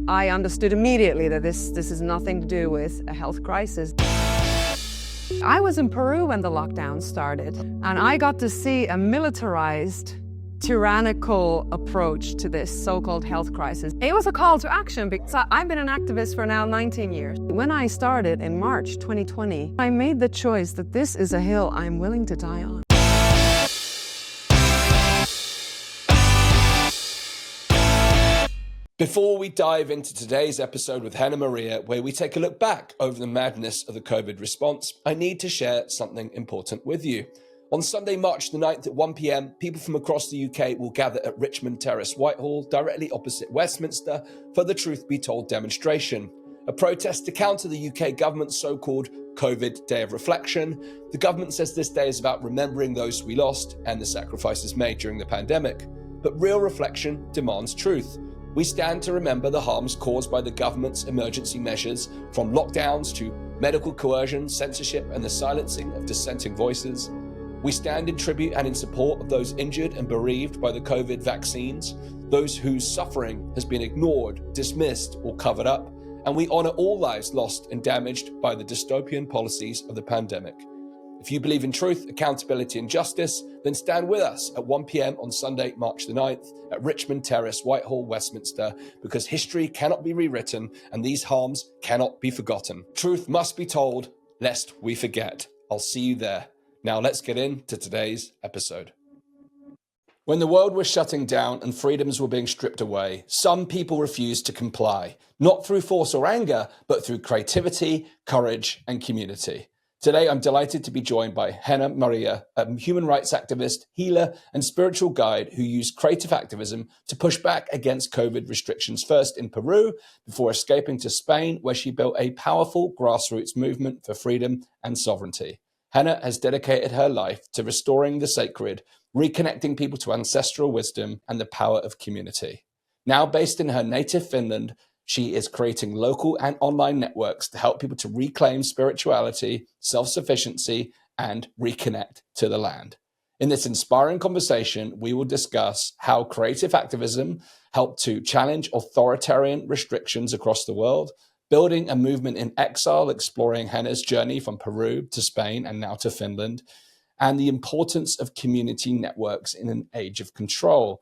I understood immediately that this is nothing to do with a health crisis. I was in Peru when the lockdown started, and I got to see a militarized, tyrannical approach to this so-called health crisis. It was a call to action because I've been an activist for now 19 years. When I started in March 2020, I made the choice that this is a hill I'm willing to die on. Before we dive into today's episode with Henna Maria, where we take a look back over the madness of the COVID response, I need to share something important with you. On Sunday, March the 9th at 1 p.m, people from across the UK will gather at Richmond Terrace, Whitehall, directly opposite Westminster, for the Truth Be Told demonstration. A protest to counter the UK government's so-called COVID Day of Reflection. The government says this day is about remembering those we lost and the sacrifices made during the pandemic. But real reflection demands truth. We stand to remember the harms caused by the government's emergency measures, from lockdowns to medical coercion, censorship, and the silencing of dissenting voices. We stand in tribute and in support of those injured and bereaved by the COVID vaccines, those whose suffering has been ignored, dismissed, or covered up, and we honour all lives lost and damaged by the dystopian policies of the pandemic. If you believe in truth, accountability, and justice, then stand with us at 1 p.m. on Sunday, March the 9th at Richmond Terrace, Whitehall, Westminster, because history cannot be rewritten and these harms cannot be forgotten. Truth must be told, lest we forget. I'll see you there. Now let's get into today's episode. When the world was shutting down and freedoms were being stripped away, some people refused to comply, not through force or anger, but through creativity, courage, and community. Today, I'm delighted to be joined by Henna Maria, a human rights activist, healer, and spiritual guide who used creative activism to push back against COVID restrictions, first in Peru, before escaping to Spain, where she built a powerful grassroots movement for freedom and sovereignty. Henna has dedicated her life to restoring the sacred, reconnecting people to ancestral wisdom and the power of community. Now based in her native Finland, she is creating local and online networks to help people to reclaim spirituality, self-sufficiency, and reconnect to the land. In this inspiring conversation, we will discuss how creative activism helped to challenge authoritarian restrictions across the world, building a movement in exile, exploring Henna's journey from Peru to Spain and now to Finland, and the importance of community networks in an age of control.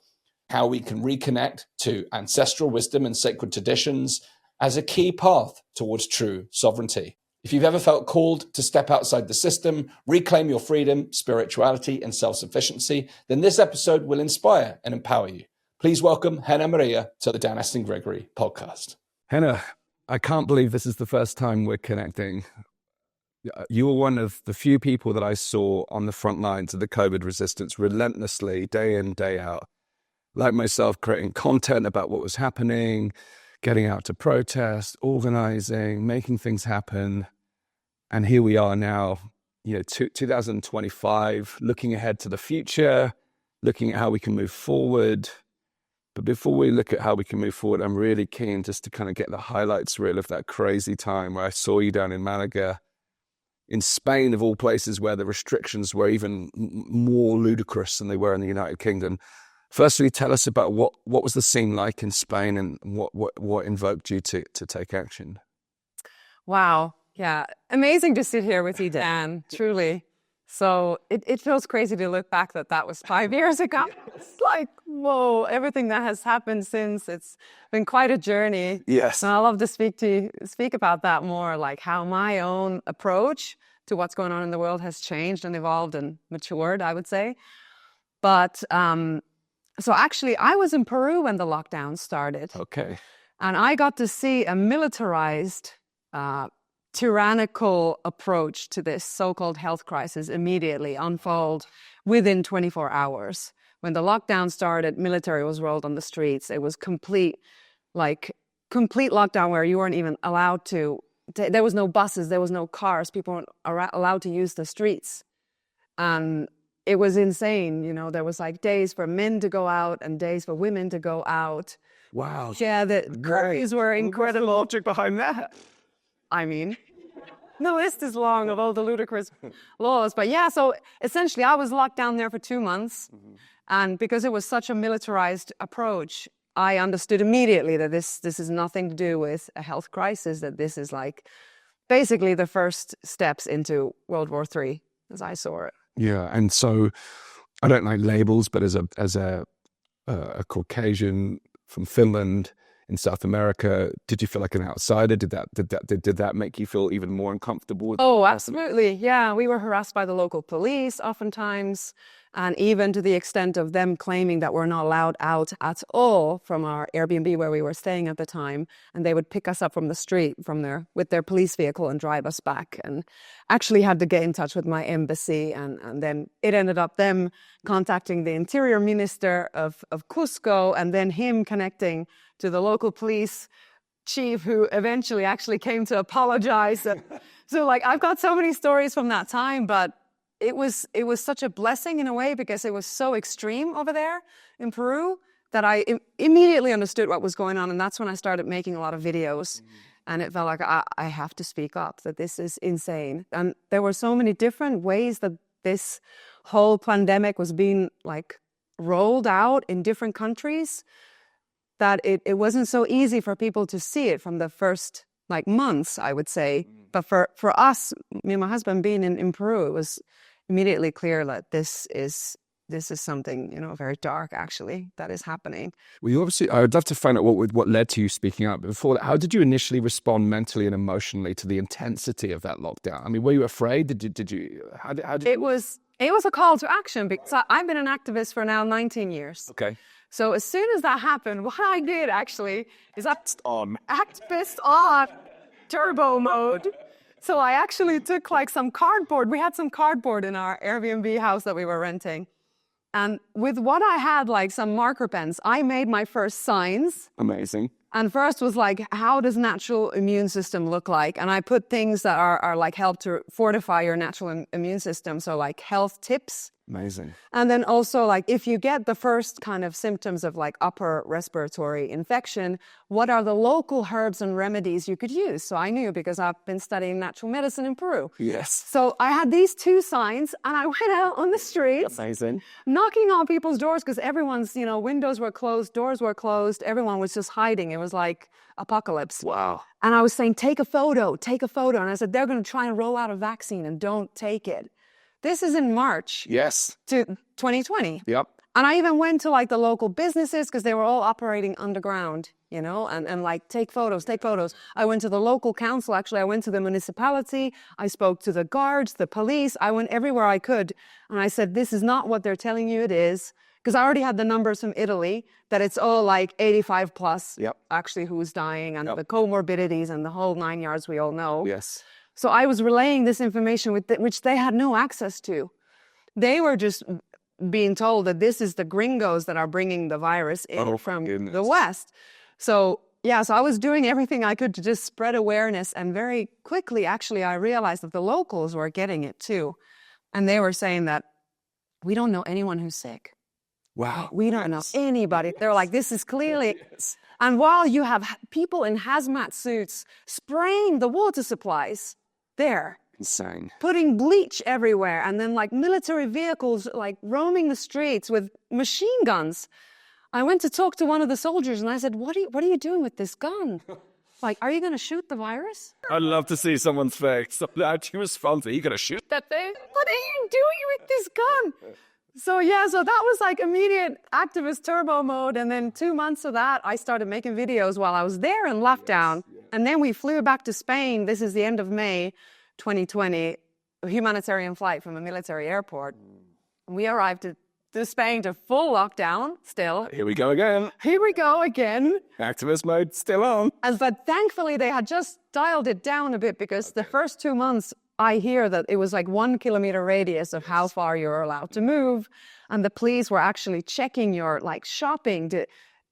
How we can reconnect to ancestral wisdom and sacred traditions as a key path towards true sovereignty. If you've ever felt called to step outside the system, reclaim your freedom, spirituality, and self-sufficiency, then this episode will inspire and empower you. Please welcome Henna Maria to the Dan Astin-Gregory podcast. Henna, I can't believe this is the first time we're connecting. You were one of the few people that I saw on the front lines of the COVID resistance relentlessly, day in, day out. Like myself, creating content about what was happening, getting out to protest, organizing, making things happen. And here we are now, 2025, looking ahead to the future, looking at how we can move forward. But before we look at how we can move forward, I'm really keen just to kind of get the highlights reel of that crazy time where I saw you down in Malaga, in Spain, of all places, where the restrictions were even more ludicrous than they were in the United Kingdom. Firstly, tell us about what was the scene like in Spain and what invoked you to take action? Wow. Yeah. Amazing to sit here with you, Dan. Truly. So it feels crazy to look back that was 5 years ago. It's like, whoa, everything that has happened since. It's been quite a journey. Yes. And I love to speak about that more, like how my own approach to what's going on in the world has changed and evolved and matured, I would say. But so actually, I was in Peru when the lockdown started. Okay. And I got to see a militarized, tyrannical approach to this so-called health crisis immediately unfold within 24 hours. When the lockdown started, military was rolled on the streets. It was complete lockdown where you weren't even allowed to, there was no buses, there was no cars, people weren't allowed to use the streets. And it was insane, there was like days for men to go out and days for women to go out. Wow. Yeah, the curfews were incredible. What's the logic behind that? I mean, the list is long of all the ludicrous laws. But yeah, so essentially I was locked down there for 2 months. Mm-hmm. And because it was such a militarized approach, I understood immediately that this is nothing to do with a health crisis, that this is like basically the first steps into World War III, as I saw it. Yeah, and so I don't like labels, but as a Caucasian from Finland in South America, did you feel like an outsider? Did that make you feel even more uncomfortable? Oh, absolutely. Yeah, we were harassed by the local police oftentimes, and even to the extent of them claiming that we're not allowed out at all from our Airbnb where we were staying at the time, and they would pick us up from the street with their police vehicle and drive us back. And actually had to get in touch with my embassy, and then it ended up them contacting the interior minister of Cusco, and then him connecting to the local police chief, who eventually actually came to apologize. So like, I've got so many stories from that time, but it was such a blessing in a way, because it was so extreme over there in Peru that I immediately understood what was going on. And that's when I started making a lot of videos. And it felt like I have to speak up, that this is insane. And there were so many different ways that this whole pandemic was being like rolled out in different countries, that it wasn't so easy for people to see it from the first like months, I would say. But for us, me and my husband being in Peru, it was immediately clear that this is something, you know, very dark actually that is happening. Well, you obviously, I would love to find out what led to you speaking up. But before that, how did you initially respond mentally and emotionally to the intensity of that lockdown? I mean, were you afraid? Did you? How did it was a call to action, because I've been an activist for now 19 years. Okay. So as soon as that happened, what I did actually is activist on turbo mode. So I actually took like some cardboard. We had some cardboard in our Airbnb house that we were renting. And with what I had, like some marker pens, I made my first signs. Amazing. And first was like, how does natural immune system look like? And I put things that are like help to fortify your natural immune system. So like health tips. Amazing. And then also like, if you get the first kind of symptoms of like upper respiratory infection, what are the local herbs and remedies you could use? So I knew, because I've been studying natural medicine in Peru. Yes. So I had these two signs, and I went out on the streets. Amazing. Knocking on people's doors, because everyone's, you know, windows were closed, doors were closed. Everyone was just hiding. It was like apocalypse. Wow. And I was saying, take a photo. And I said, they're going to try and roll out a vaccine, and don't take it. This is in March. Yes. To 2020. Yep. And I even went to like the local businesses, because they were all operating underground, you know, and like, take photos. I went to the local council. Actually, I went to the municipality. I spoke to the guards, the police. I went everywhere I could. And I said, this is not what they're telling you it is. Because I already had the numbers from Italy, that it's all like 85 plus, yep, actually, who's dying, and yep, the comorbidities and the whole 9 yards we all know. Yes. So I was relaying this information which they had no access to. They were just being told that this is the gringos that are bringing the virus in from the West. So yeah, so I was doing everything I could to just spread awareness. And very quickly, actually, I realized that the locals were getting it too. And they were saying that we don't know anyone who's sick. Wow. We don't know anybody. They're like, this is clearly... Yes. And while you have people in hazmat suits spraying the water supplies there, insane, putting bleach everywhere, and then like military vehicles like roaming the streets with machine guns. I went to talk to one of the soldiers, and I said, what are you doing with this gun? Like, are you going to shoot the virus? I'd love to see someone's face. How do you respond? Are you going to shoot that thing? What are you doing with this gun? So yeah, so that was like immediate activist turbo mode. And then 2 months of that, I started making videos while I was there in lockdown. Yes, yeah. And then we flew back to Spain. This is the end of May 2020, a humanitarian flight from a military airport. We arrived to Spain to full lockdown still. Here we go again. Activist mode still on. But thankfully they had just dialed it down a bit, because the first 2 months, I hear that it was like 1 kilometer radius of how far you're allowed to move. And the police were actually checking your like shopping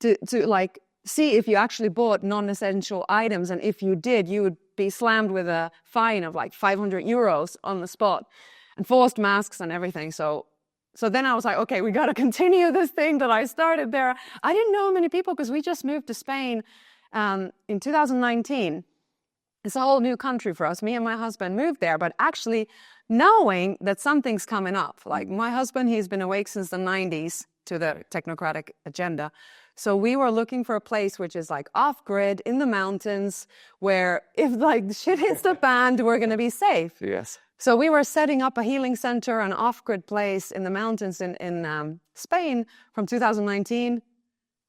to like see if you actually bought non-essential items. And if you did, you would be slammed with a fine of like 500 euros on the spot, and forced masks and everything. So then I was like, okay, we got to continue this thing that I started there. I didn't know many people, because we just moved to Spain in 2019. It's a whole new country for us. Me and my husband moved there, but actually knowing that something's coming up. Like my husband, he's been awake since the 90s to the technocratic agenda. So we were looking for a place which is like off-grid in the mountains where if like shit hits the fan, we're going to be safe. Yes. So we were setting up a healing center, an off-grid place in the mountains in Spain from 2019.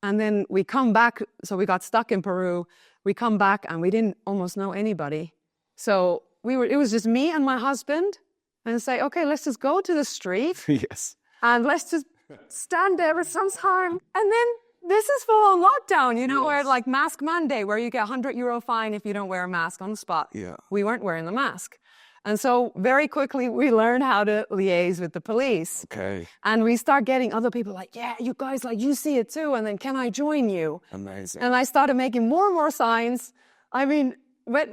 And then we come back. So we got stuck in Peru. We come back and we didn't almost know anybody. So it was just me and my husband and say, okay, let's just go to the street. Yes. And let's just stand there for some time. And then this is full on lockdown, you know, Yes. where like Mask Monday, where you get €100 fine if you don't wear a mask on the spot. Yeah. We weren't wearing the mask. And so very quickly we learned how to liaise with the police. Okay. And we start getting other people like, yeah, you guys, like, you see it too. And then can I join you? Amazing. And I started making more and more signs. I mean,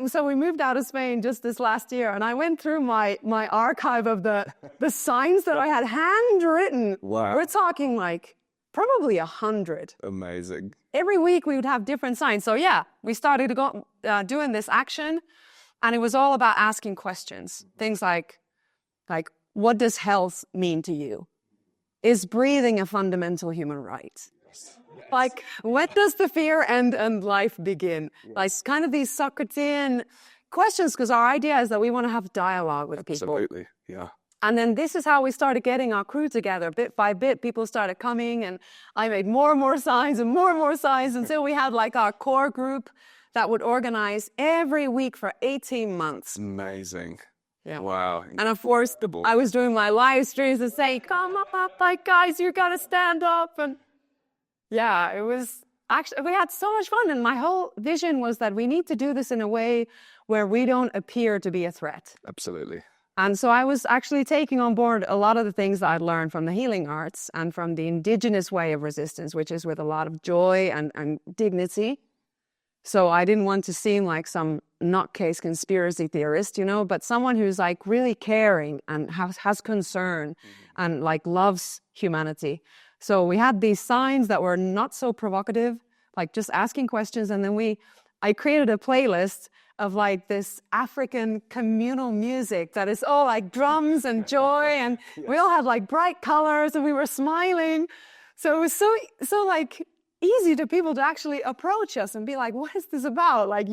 so we moved out of Spain just this last year, and I went through my archive of the signs that I had handwritten. Wow. We're talking like probably 100. Amazing. Every week we would have different signs. So yeah, we started to go doing this action, and it was all about asking questions. Things like, what does health mean to you? Is breathing a fundamental human right? Like, when does the fear end and life begin? Like, kind of these Socratean questions, because our idea is that we want to have dialogue with people. Absolutely. Yeah. And then this is how we started getting our crew together. Bit by bit, people started coming, and I made more and more signs and more signs until we had like our core group that would organize every week for 18 months. Amazing. Yeah. Wow. And of course, I was doing my live streams and saying, come up, like, guys, you got to stand up. And yeah, it was actually, we had so much fun. And my whole vision was that we need to do this in a way where we don't appear to be a threat. Absolutely. And so I was actually taking on board a lot of the things that I'd learned from the healing arts and from the Indigenous way of resistance, which is with a lot of joy and dignity. So I didn't want to seem like some nutcase conspiracy theorist, you know, but someone who's like really caring and has concern and like loves humanity. So we had these signs that were not so provocative, like just asking questions. And then I created a playlist of like this African communal music that is all like drums and joy. And we all had like bright colors and we were smiling. So it was so like easy to people to actually approach us and be like, what is this about? Like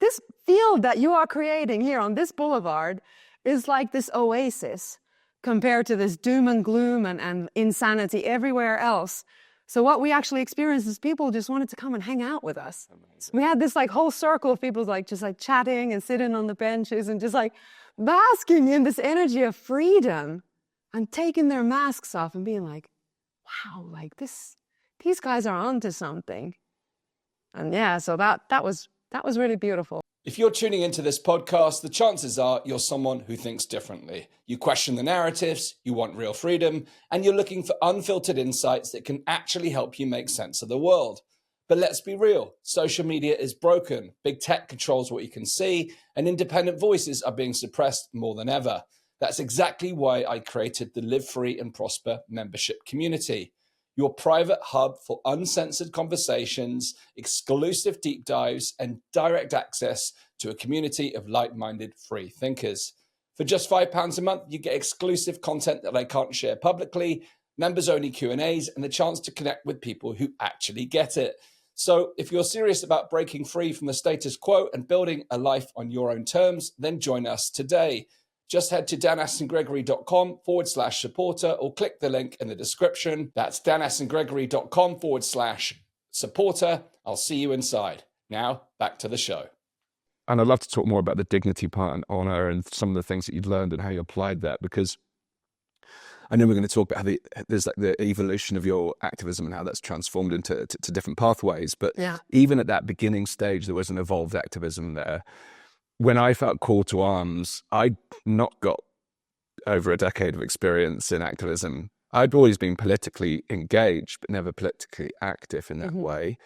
this field that you are creating here on this boulevard is like this oasis compared to this doom and gloom and insanity everywhere else. So what we actually experienced is people just wanted to come and hang out with us. Amazing. We had this like whole circle of people like just like chatting and sitting on the benches and just like basking in this energy of freedom and taking their masks off and being like, wow, like these guys are onto something. And yeah, so that was really beautiful. If you're tuning into this podcast, the chances are you're someone who thinks differently. You question the narratives, you want real freedom, and you're looking for unfiltered insights that can actually help you make sense of the world. But let's be real, social media is broken, big tech controls what you can see, and independent voices are being suppressed more than ever. That's exactly why I created the Live Free and Prosper membership community. Your private hub for uncensored conversations, exclusive deep dives, and direct access to a community of like-minded free thinkers. For just £5 a month, you get exclusive content that I can't share publicly, members-only Q&As, and the chance to connect with people who actually get it. So if you're serious about breaking free from the status quo and building a life on your own terms, then join us today. Just head to danastingregory.com/supporter or click the link in the description. That's danastingregory.com/supporter. I'll see you inside. Now, back to the show. And I'd love to talk more about the dignity part and honor and some of the things that you'd learned and how you applied that, because I know we're going to talk about how there's like the evolution of your activism and how that's transformed into different pathways. But even at that beginning stage, there was an evolved activism there. When I felt called to arms, I'd not got over a decade of experience in activism. I'd always been politically engaged, but never politically active in that way.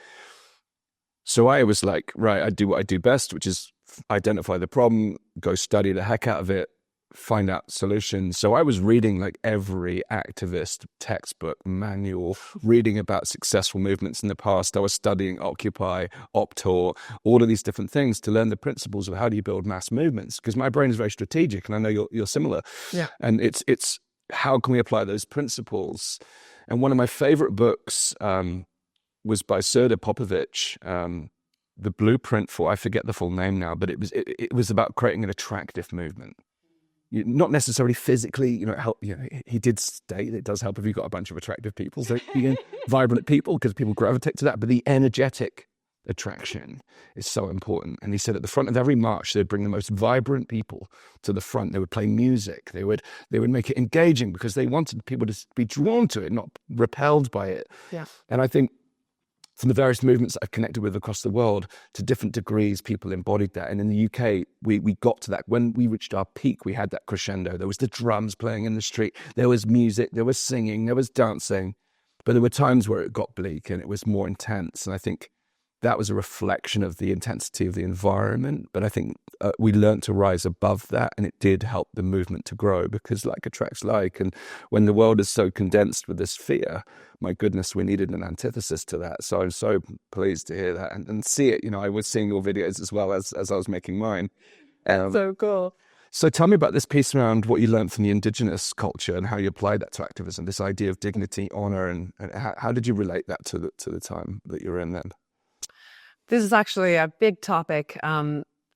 So I was like, right, I do what I do best, which is identify the problem, go study the heck out of it, find out solutions. So I was reading like every activist textbook, manual, reading about successful movements in the past. I was studying Occupy, Optor, all of these different things to learn the principles of how do you build mass movements, because my brain is very strategic, and I know you're similar. Yeah. And it's how can we apply those principles? And one of my favorite books was by Serda Popovic. The blueprint for, I forget the full name now, but it was about creating an attractive movement. Not necessarily physically, he did state it does help if you've got a bunch of attractive people, so vibrant people, because people gravitate to that, but the energetic attraction is so important. And he said at the front of every march, they'd bring the most vibrant people to the front. They would play music. They would make it engaging because they wanted people to be drawn to it, not repelled by it. Yeah. And I think from the various movements that I've connected with across the world, to different degrees, people embodied that. And in the UK, we got to that. When we reached our peak, we had that crescendo. There was the drums playing in the street. There was music. There was singing. There was dancing. But there were times where it got bleak and it was more intense. And I think that was a reflection of the intensity of the environment. But I think we learned to rise above that, and it did help the movement to grow, because like attracts like. And when the world is so condensed with this fear, my goodness, we needed an antithesis to that. So I'm so pleased to hear that and see it. I was seeing your videos as well as I was making mine. So cool. So tell me about this piece around what you learned from the Indigenous culture and how you applied that to activism, this idea of dignity, honor, and how did you relate that to the time that you're in then? This is actually a big topic.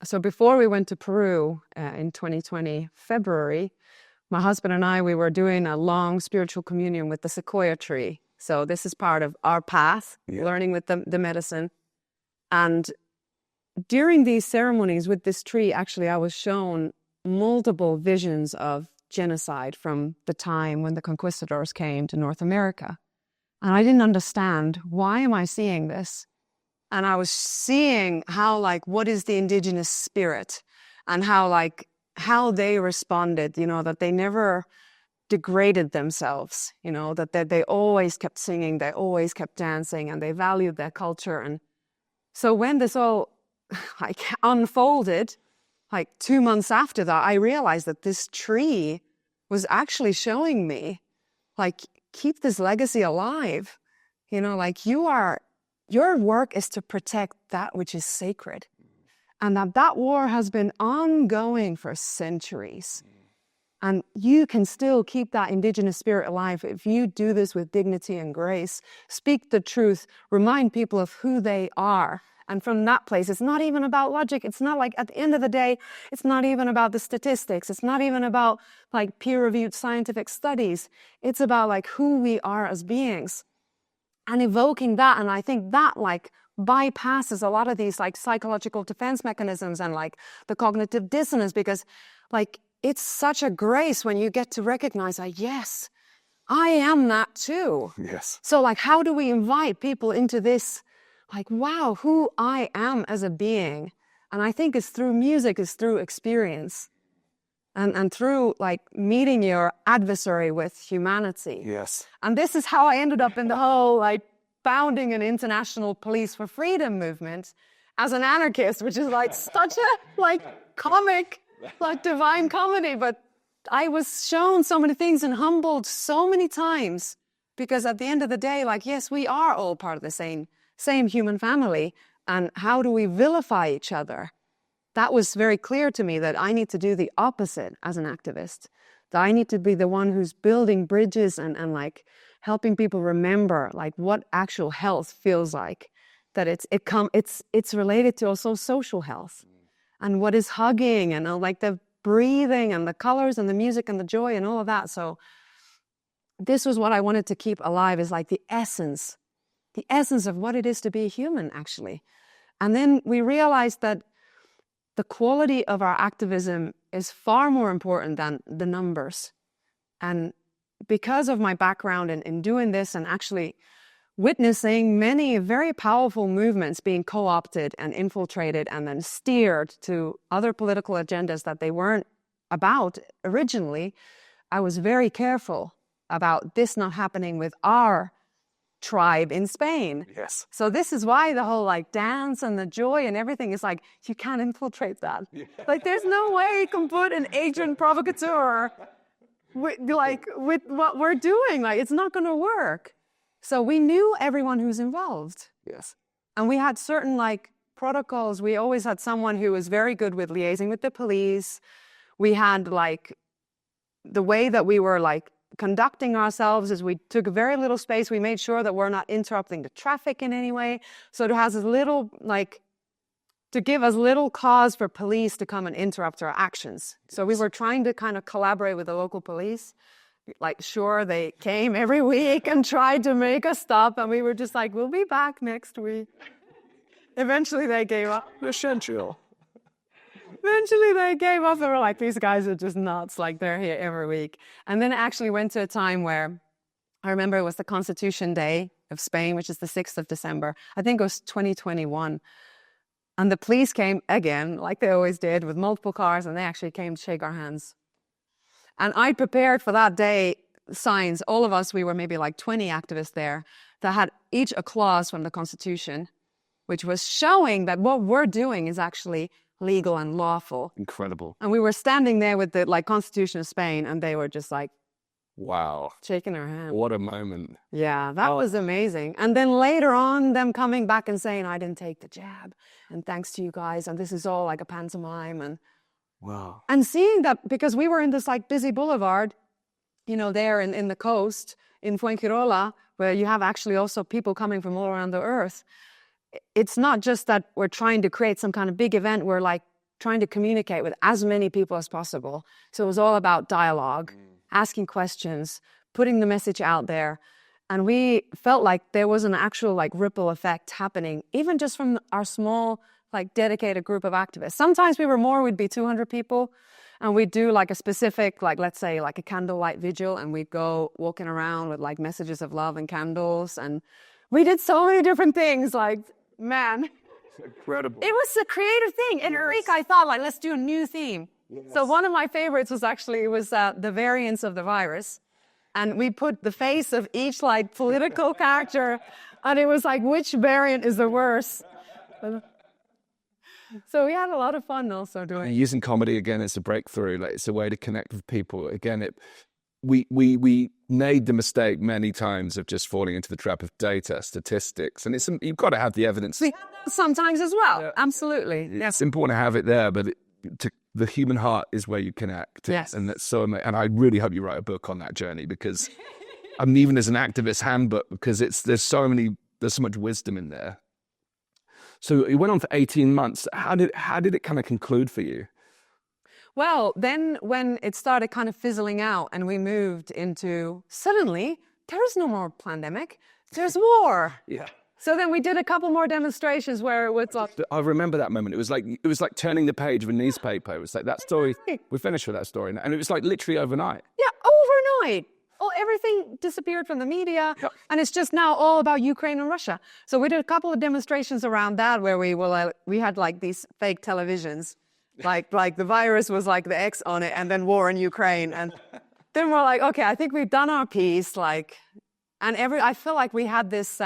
So before we went to Peru in 2020, February, my husband and I, we were doing a long spiritual communion with the sequoia tree. So this is part of our path, learning with the medicine. And during these ceremonies with this tree, actually, I was shown multiple visions of genocide from the time when the conquistadors came to North America. And I didn't understand, why am I seeing this? And I was seeing how, what is the indigenous spirit, and how they responded, that they never degraded themselves, that they always kept singing, they always kept dancing, and they valued their culture. And so when this all unfolded, 2 months after that, I realized that this tree was actually showing me, keep this legacy alive. Your work is to protect that which is sacred. And that war has been ongoing for centuries. And you can still keep that indigenous spirit alive if you do this with dignity and grace, speak the truth, remind people of who they are. And from that place, it's not even about logic. It's not at the end of the day, it's not even about the statistics. It's not even about peer-reviewed scientific studies. It's about who we are as beings. And evoking that, and I think that bypasses a lot of these psychological defense mechanisms and the cognitive dissonance, because it's such a grace when you get to recognize yes, I am that too. Yes. So how do we invite people into this, wow, who I am as a being? And I think it's through music, it's through experience. And through meeting your adversary with humanity. Yes. And this is how I ended up in the whole founding an international police for freedom movement as an anarchist, which is such a comic, divine comedy. But I was shown so many things and humbled so many times, because at the end of the day, yes, we are all part of the same human family. And how do we vilify each other? That was very clear to me, that I need to do the opposite as an activist. That I need to be the one who's building bridges and helping people remember what actual health feels like. That it's related to also social health, and what is hugging, and the breathing and the colors and the music and the joy and all of that. So this was what I wanted to keep alive, is the essence of what it is to be a human, actually. And then we realized that the quality of our activism is far more important than the numbers. And because of my background in doing this and actually witnessing many very powerful movements being co-opted and infiltrated and then steered to other political agendas that they weren't about originally, I was very careful about this not happening with our tribe in Spain. Yes. So this is why the whole dance and the joy and everything is you can't infiltrate that. Yeah. There's no way you can put an agent provocateur with what we're doing. It's not going to work. So we knew everyone who's involved. Yes. And we had certain protocols. We always had someone who was very good with liaising with the police. We had the way that we were conducting ourselves is we took very little space. We made sure that we're not interrupting the traffic in any way. So it has as little, like, to give us little cause for police to come and interrupt our actions. So we were trying to kind of collaborate with the local police. Like, sure, they came every week and tried to make us stop, and we were just like, we'll be back next week. Eventually they gave up. Essential. Eventually they gave up. They were like, these guys are just nuts. Like, they're here every week. And then it actually went to a time where I remember it was the Constitution Day of Spain, which is the 6th of December. I think it was 2021. And the police came again, like they always did, with multiple cars, and they actually came to shake our hands. And I prepared for that day signs. All of us, we were maybe like 20 activists there, that had each a clause from the Constitution, which was showing that what we're doing is actually legal and lawful. Incredible. And we were standing there with the Constitution of Spain, and they were just like, wow, shaking our hand. What a moment. Yeah, that was amazing. And then later on, them coming back and saying, I didn't take the jab, and thanks to you guys, and this is all like a pantomime. And wow. And seeing that, because we were in this like busy boulevard, there in the coast, in Fuengirola, where you have actually also people coming from all around the earth. It's not just that we're trying to create some kind of big event, we're like trying to communicate with as many people as possible. So it was all about dialogue, asking questions, putting the message out there. And we felt like there was an actual like ripple effect happening, even just from our small, like dedicated group of activists. Sometimes we'd be 200 people, and we'd do like a specific, like, let's say like a candlelight vigil, and we'd go walking around with like messages of love and candles. And we did so many different things, like, man. Incredible. It was a creative thing. In Eureka, I thought, like, let's do a new theme. Yes. So one of my favorites was actually, the variants of the virus. And we put the face of each, like, political character, and it was like, which variant is the worst? So we had a lot of fun also doing it. Using comedy, again, as a breakthrough. Like, it's a way to connect with people. Again, we made the mistake many times of just falling into the trap of data, statistics, and you've got to have the evidence. We have that sometimes as well. Yeah. Absolutely. It's important to have it there, but the human heart is where you connect. Yes. And that's so amazing. And I really hope you write a book on that journey, because even as an activist handbook, because there's so much wisdom in there. So it went on for 18 months. How did it kind of conclude for you? Well, then when it started kind of fizzling out and we moved into, suddenly, there is no more pandemic, there's war. Yeah. So then we did a couple more demonstrations where it was like... I remember that moment. It was like turning the page of a newspaper. It was like that story, we finished with that story. And it was like literally overnight. Yeah, overnight. Oh, everything disappeared from the media. Yep. And it's just now all about Ukraine and Russia. So we did a couple of demonstrations around that where we had like these fake televisions. Like the virus was like the X on it, and then war in Ukraine. And then we're like, okay, I think we've done our piece. I feel like we had this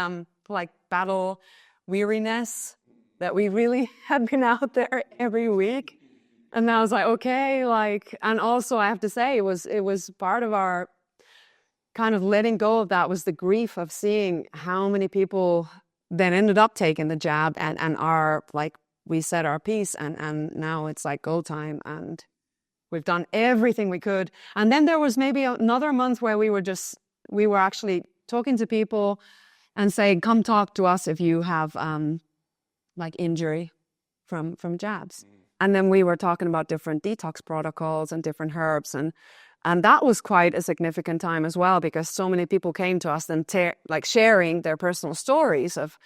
battle weariness that we really had been out there every week. And I was like, okay, and also I have to say it was part of our kind of letting go of that was the grief of seeing how many people then ended up taking the jab and are like, we said our piece, and now it's like go time, and we've done everything we could. And then there was maybe another month where we were actually talking to people and saying, come talk to us if you have injury from jabs. And then we were talking about different detox protocols and different herbs, and that was quite a significant time as well, because so many people came to us and sharing their personal stories of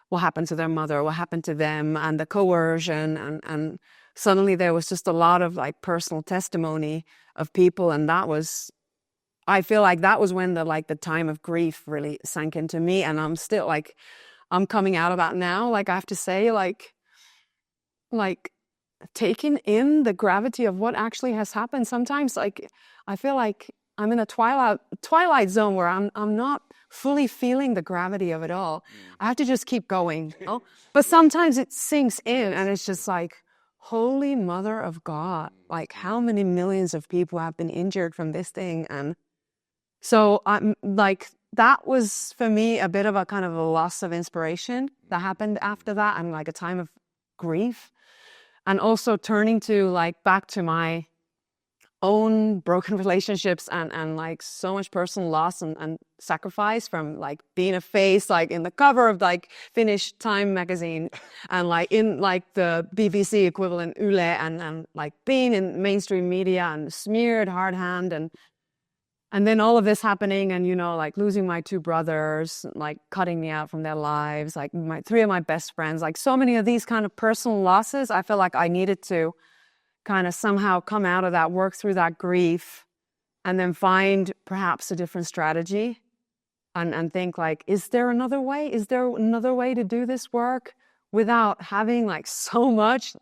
what happened to their mother, what happened to them, and the coercion, and suddenly there was just a lot of personal testimony of people, and I feel like that was when the time of grief really sank into me, and I'm still I'm coming out of that now. I have to say, taking in the gravity of what actually has happened. Sometimes I feel like I'm in a twilight zone where I'm not fully feeling the gravity of it all. I have to just keep going. But sometimes it sinks in, and it's just holy mother of God, how many millions of people have been injured from this thing? And so that was for me a bit of a kind of a loss of inspiration that happened after that, and a time of grief. And also turning to back to my own broken relationships and like so much personal loss and sacrifice, from like being a face like in the cover of like Finnish Time magazine and like in like the BBC equivalent Yle and like being in mainstream media and smeared hard hand and then all of this happening and, you know, like losing my 2 brothers, like cutting me out from their lives, like 3 of my best friends, like so many of these kind of personal losses. I felt like I needed to kind of somehow come out of that, work through that grief, and then find perhaps a different strategy and think like, is there another way? Is there another way to do this work without having like so much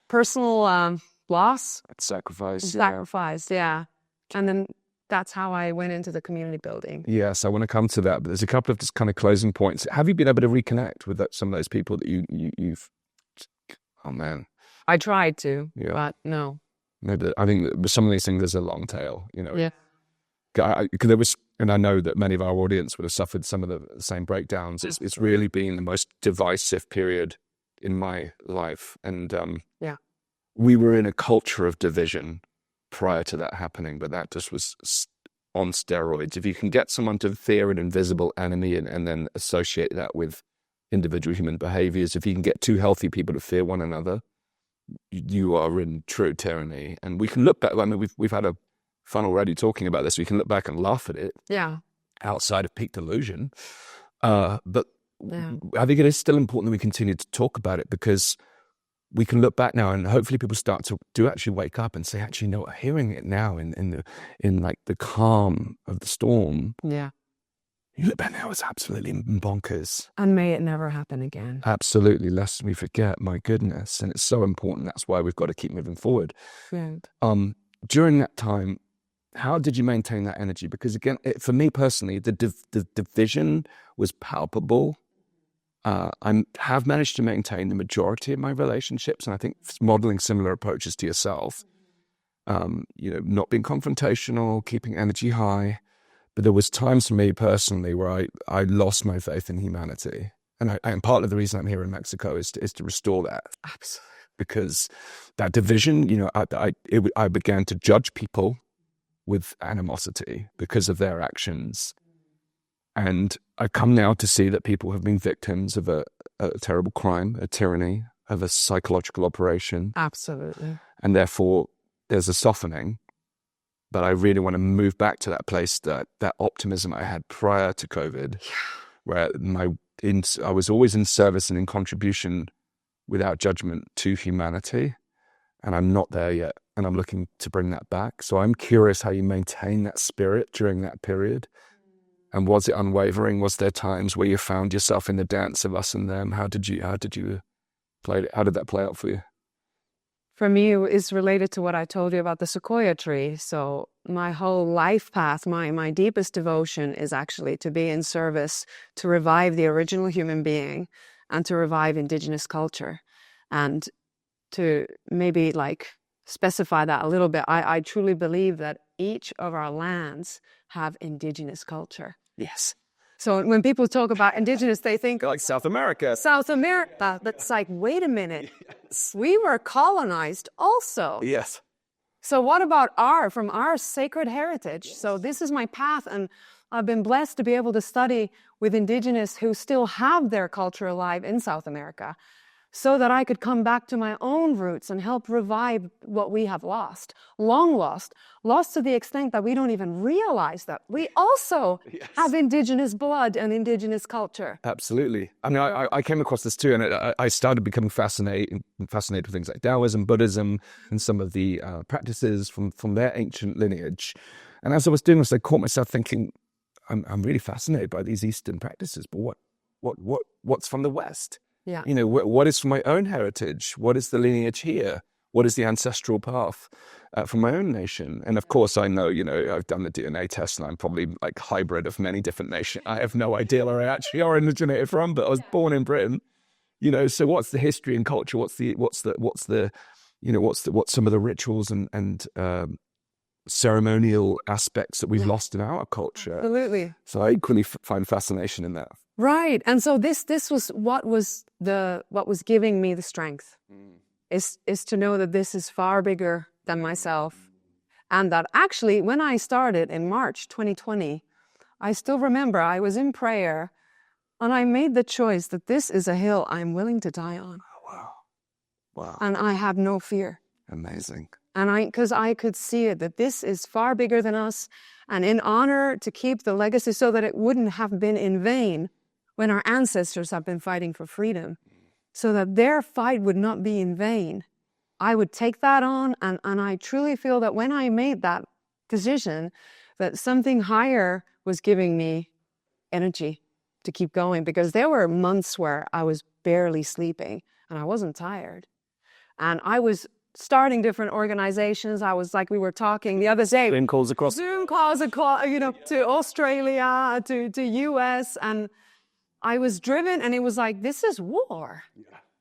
personal loss? Sacrifice. Yeah. And then that's how I went into the community building. Yes, I want to come to that, but there's a couple of just kind of closing points. Have you been able to reconnect with some of those people that you've? Oh man. I tried to, but no. No, but I think that with some of these things, there's a long tail, you know. Yeah. Because there was, and I know that many of our audience would have suffered some of the same breakdowns. It's really been the most divisive period in my life. And we were in a culture of division prior to that happening, but that just was on steroids. If you can get someone to fear an invisible enemy and then associate that with individual human behaviors, if you can get 2 healthy people to fear one another, you are in true tyranny. And we can look back. I mean, we've had a fun already talking about this. We can look back and laugh at it. Yeah. Outside of peak delusion, but I think it is still important that we continue to talk about it, because we can look back now and hopefully people start to do actually wake up and say, actually, no, hearing it now in like the calm of the storm. Yeah. You look back now, it's absolutely bonkers. And may it never happen again. Absolutely, lest we forget, my goodness. And it's so important. That's why we've got to keep moving forward. Yeah. During that time, how did you maintain that energy? Because again, for me personally, the division was palpable. I have managed to maintain the majority of my relationships, and I think modeling similar approaches to yourself. Not being confrontational, keeping energy high. But there was times for me personally where I lost my faith in humanity. And part of the reason I'm here in Mexico is to restore that. Absolutely. Because that division, I began to judge people with animosity because of their actions. And I come now to see that people have been victims of a terrible crime, a tyranny, of a psychological operation. Absolutely. And therefore, there's a softening. But I really want to move back to that place, that optimism I had prior to COVID, where I was always in service and in contribution without judgment to humanity. And I'm not there yet. And I'm looking to bring that back. So I'm curious how you maintain that spirit during that period. And was it unwavering? Was there times where you found yourself in the dance of us and them? How did you play it? How did that play out for you? For me, it's related to what I told you about the sequoia tree. So my whole life path, my deepest devotion is actually to be in service, to revive the original human being and to revive Indigenous culture. And to maybe like specify that a little bit, I truly believe that each of our lands have Indigenous culture. Yes. So when people talk about Indigenous, they think like South America. South America. That's like, wait a minute. Yes. We were colonized also. Yes. So what about from our sacred heritage? Yes. So this is my path, and I've been blessed to be able to study with Indigenous who still have their culture alive in South America, so that I could come back to my own roots and help revive what we have lost, long lost to the extent that we don't even realize that we also have Indigenous blood and Indigenous culture. Absolutely. I mean, I came across this too, and I started becoming fascinated with things like Taoism, Buddhism, and some of the practices from their ancient lineage. And as I was doing this, I caught myself thinking, I'm really fascinated by these Eastern practices, but what's from the West? Yeah. What is from my own heritage? What is the lineage here? What is the ancestral path from my own nation? And of course, I know, I've done the DNA test, and I'm probably like hybrid of many different nations. I have no idea where I actually originated from, but I was born in Britain. So what's the history and culture? What's some of the rituals and ceremonial aspects that we've lost in our culture? Absolutely. So I equally find fascination in that. Right. And so this was what was giving me the strength is to know that this is far bigger than myself. And that actually, when I started in March 2020, I still remember I was in prayer and I made the choice that this is a hill I'm willing to die on. Wow. Wow. And I have no fear. Amazing. And because I could see it, that this is far bigger than us. And in honor to keep the legacy so that it wouldn't have been in vain when our ancestors have been fighting for freedom, so that their fight would not be in vain. I would take that on, and I truly feel that when I made that decision, that something higher was giving me energy to keep going, because there were months where I was barely sleeping and I wasn't tired. And I was starting different organizations. I was, like we were talking the other day, Zoom calls across, to Australia, to US, and I was driven, and it was like, this is war.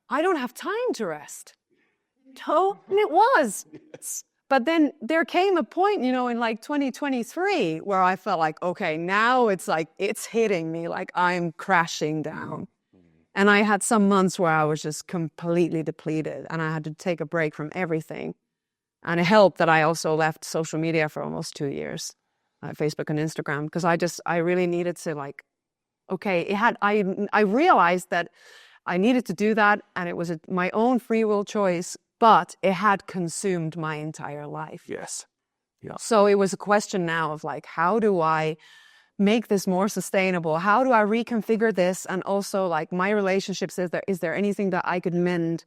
I don't have time to rest. No, and it was. But then there came a point, in like 2023 where I felt like, okay, now it's like, it's hitting me, like I'm crashing down. And I had some months where I was just completely depleted and I had to take a break from everything. And it helped that I also left social media for almost 2 years, Facebook and Instagram, because I really needed to, like, okay, I realized that I needed to do that, and it was my own free will choice, but it had consumed my entire life. Yes. Yeah. So it was a question now of, like, how do I make this more sustainable? How do I reconfigure this? And also, like, my relationships, is there anything that I could mend?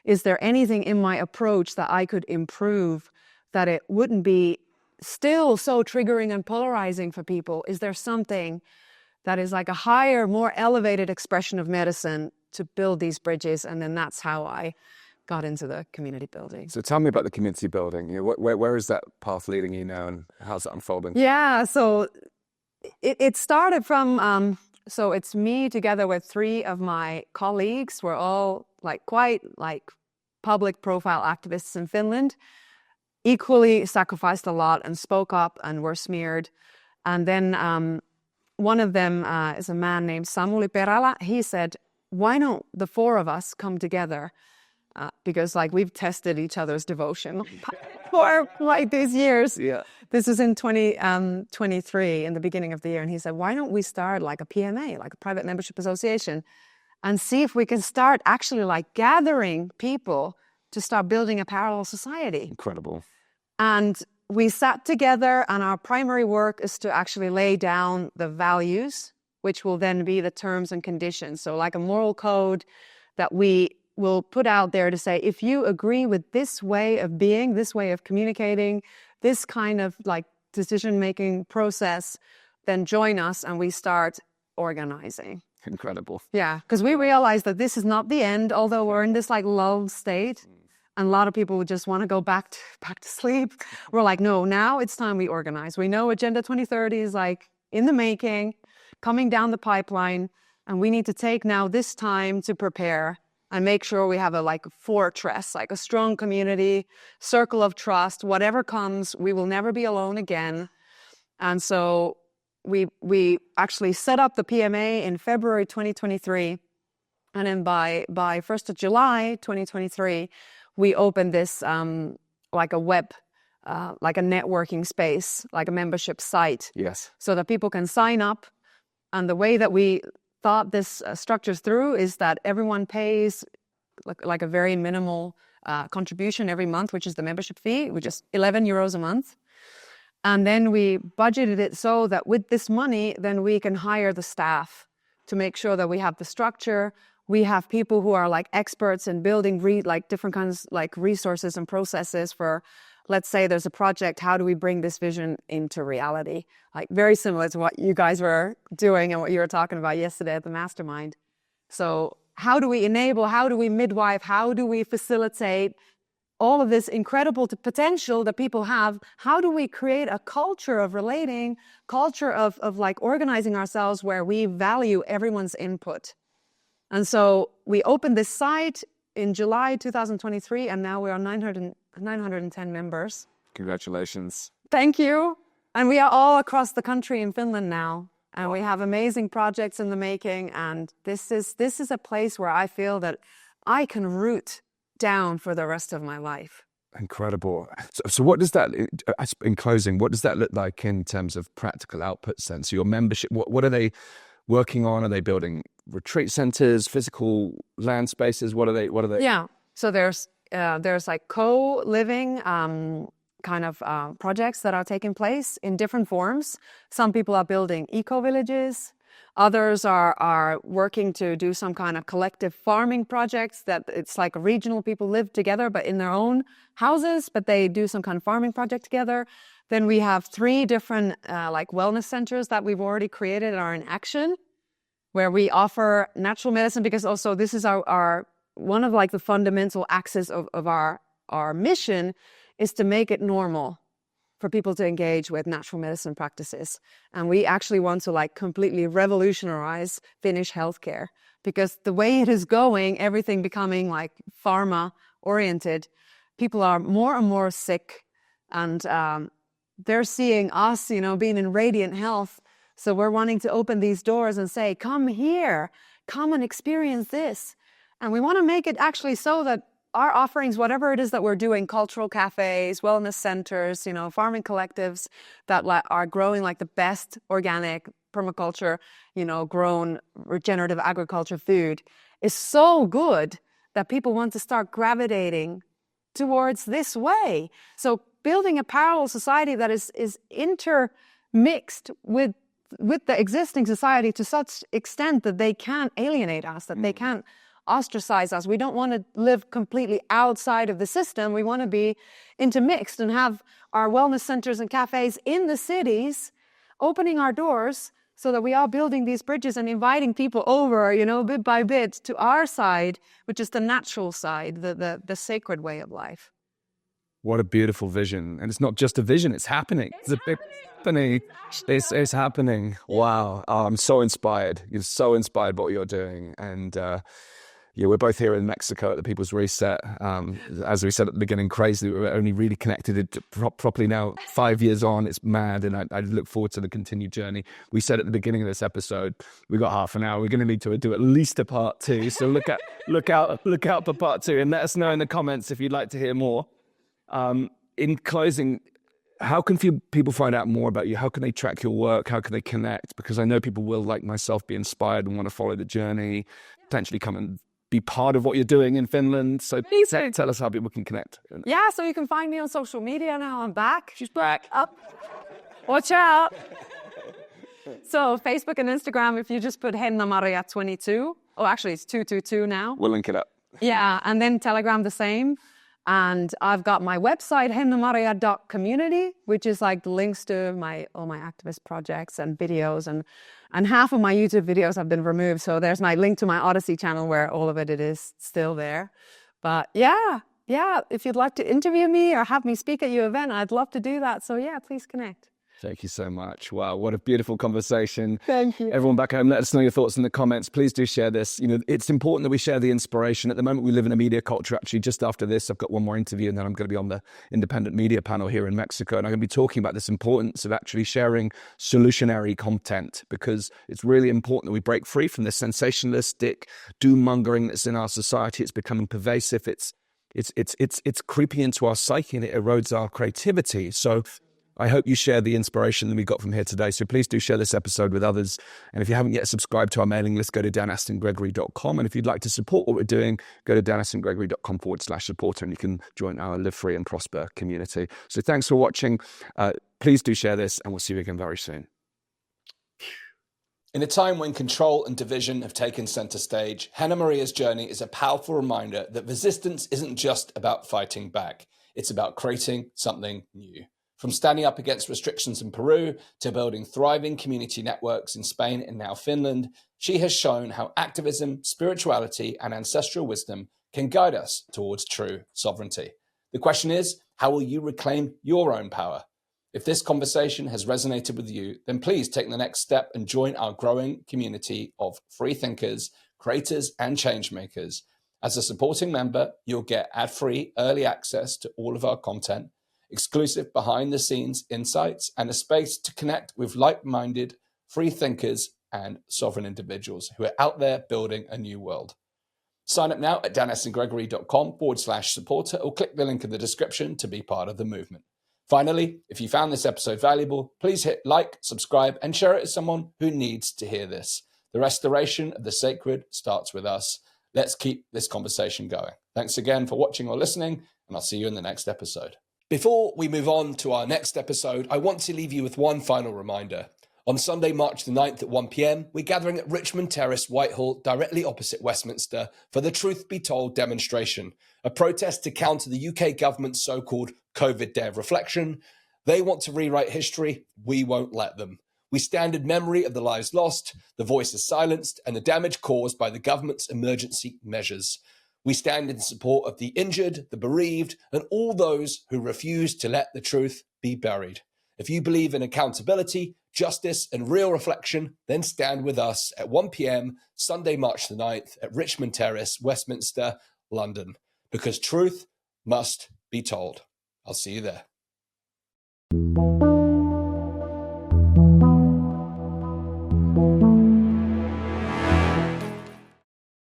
Is there anything in my approach that I could improve, that it wouldn't be still so triggering and polarizing for people? Is there something that is like a higher, more elevated expression of medicine to build these bridges? And then that's how I got into the community building. So tell me about the community building. Where is that path leading you now, and how's that unfolding? Yeah, so it started from, so it's me together with 3 of my colleagues. We're all quite public profile activists in Finland, equally sacrificed a lot and spoke up and were smeared. And then one of them is a man named Samuli Perälä. He said, why don't the 4 of us come together? Because we've tested each other's devotion for these years. Yeah. This is in 2023, in the beginning of the year. And he said, why don't we start a PMA, a private membership association, and see if we can start actually gathering people to start building a parallel society. Incredible. And we sat together, and our primary work is to actually lay down the values, which will then be the terms and conditions. So a moral code that we will put out there to say, if you agree with this way of being, this way of communicating, this kind of decision-making process, then join us and we start organizing. Incredible. Yeah, because we realize that this is not the end, although we're in this lull state. And a lot of people would just want to go back to sleep. We're like, no, now it's time we organize. We know Agenda 2030 is in the making, coming down the pipeline, and we need to take now this time to prepare and make sure we have a fortress, a strong community, circle of trust. Whatever comes, we will never be alone again. And so we actually set up the PMA in February 2023. And then by 1st of July 2023, we opened this a web, a networking space, a membership site. Yes. So that people can sign up. And the way that we thought this structures through is that everyone pays a very minimal contribution every month, which is the membership fee, which is 11 euros a month. And then we budgeted it so that with this money, then we can hire the staff to make sure that we have the structure. We have people who are experts in building different kinds resources and processes for, let's say there's a project, how do we bring this vision into reality? Very similar to what you guys were doing and what you were talking about yesterday at the mastermind. So how do we enable, how do we midwife, how do we facilitate all of this incredible potential that people have? How do we create a culture of relating, culture of organizing ourselves where we value everyone's input? And so we opened this site in July 2023, and now we are 910 members. Congratulations. Thank you. And we are all across the country in Finland now. And we have amazing projects in the making. And this is a place where I feel that I can root down for the rest of my life. Incredible. So what does that, in closing, what does that look like in terms of practical outputs then? So your membership, what are they working on? Are they building retreat centers, physical land spaces? What are they? Yeah. So there's like co-living kind of projects that are taking place in different forms. Some people are building eco-villages. Others are working to do some kind of collective farming projects that it's like regional people live together, but in their own houses, but they do some kind of farming project together. Then we have 3 different like wellness centers that we've already created and are in action, where we offer natural medicine, because also this is our one of like the fundamental axes of our mission is to make it normal for people to engage with natural medicine practices. And we actually want to like completely revolutionize Finnish healthcare, because the way it is going, everything becoming like pharma oriented, people are more and more sick, and they're seeing us, being in radiant health. So we're wanting to open these doors and say, come here, come and experience this. And we want to make it actually so that our offerings, whatever it is that we're doing, cultural cafes, wellness centers, farming collectives that are growing like the best organic permaculture, grown regenerative agriculture food, is so good that people want to start gravitating towards this way. So building a parallel society that is intermixed with the existing society to such extent that they can't alienate us, that they can't ostracize us. We don't want to live completely outside of the system. We want to be intermixed and have our wellness centers and cafes in the cities, opening our doors so that we are building these bridges and inviting people over, bit by bit to our side, which is the natural side, the sacred way of life. What a beautiful vision. And it's not just a vision, it's happening. It's a big happening. It's happening. Wow. Oh, I'm so inspired. You're so inspired by what you're doing. And we're both here in Mexico at the People's Reset. As we said at the beginning, crazy. We're only really connected properly now, 5 years on. It's mad. And I look forward to the continued journey. We said at the beginning of this episode, we got half an hour. We're going to need to do at least a part 2. So look out for part 2, and let us know in the comments if you'd like to hear more. In closing, how can people find out more about you? How can they track your work? How can they connect? Because I know people will, like myself, be inspired and want to follow the journey, potentially come and be part of what you're doing in Finland. So please tell us how people can connect. Yeah, so you can find me on social media now. I'm back. She's back. Up. Watch out. So Facebook and Instagram, if you just put Henna Maria 22. Oh, actually, it's 222 now. We'll link it up. Yeah, and then Telegram the same. And I've got my website, hennamaria.community, which is like the links to all my activist projects and videos. And half of my YouTube videos have been removed. So there's my link to my Odyssey channel where all of it is still there. But yeah, if you'd like to interview me or have me speak at your event, I'd love to do that. So yeah, please connect. Thank you so much. Wow, what a beautiful conversation. Thank you. Everyone back home, let us know your thoughts in the comments. Please do share this. It's important that we share the inspiration. At the moment, we live in a media culture. Actually, just after this, I've got one more interview, and then I'm going to be on the independent media panel here in Mexico. And I'm going to be talking about this importance of actually sharing solutionary content, because it's really important that we break free from this sensationalistic doom-mongering that's in our society. It's becoming pervasive. It's creeping into our psyche, and it erodes our creativity. So I hope you share the inspiration that we got from here today. So please do share this episode with others. And if you haven't yet subscribed to our mailing list, go to danastingregory.com. And if you'd like to support what we're doing, go to danastingregory.com/supporter, and you can join our Live Free and Prosper community. So thanks for watching. Please do share this, and we'll see you again very soon. In a time when control and division have taken center stage, Henna Maria's journey is a powerful reminder that resistance isn't just about fighting back. It's about creating something new. From standing up against restrictions in Peru to building thriving community networks in Spain and now Finland, she has shown how activism, spirituality, and ancestral wisdom can guide us towards true sovereignty. The question is, how will you reclaim your own power? If this conversation has resonated with you, then please take the next step and join our growing community of free thinkers, creators, and change makers. As a supporting member, you'll get ad-free early access to all of our content, exclusive behind-the-scenes insights, and a space to connect with like-minded free thinkers and sovereign individuals who are out there building a new world. Sign up now at danastingregory.com/supporter or click the link in the description to be part of the movement. Finally, if you found this episode valuable, please hit like, subscribe, and share it with someone who needs to hear this. The restoration of the sacred starts with us. Let's keep this conversation going. Thanks again for watching or listening, and I'll see you in the next episode. Before we move on to our next episode, I want to leave you with one final reminder. On Sunday, March the 9th at 1 p.m, we're gathering at Richmond Terrace, Whitehall, directly opposite Westminster, for the Truth Be Told demonstration, a protest to counter the UK government's so-called COVID Day of Reflection. They want to rewrite history. We won't let them. We stand in memory of the lives lost, the voices silenced, and the damage caused by the government's emergency measures. We stand in support of the injured, the bereaved, and all those who refuse to let the truth be buried. If you believe in accountability, justice, and real reflection, then stand with us at 1 p.m, Sunday, March the 9th at Richmond Terrace, Westminster, London, because truth must be told. I'll see you there.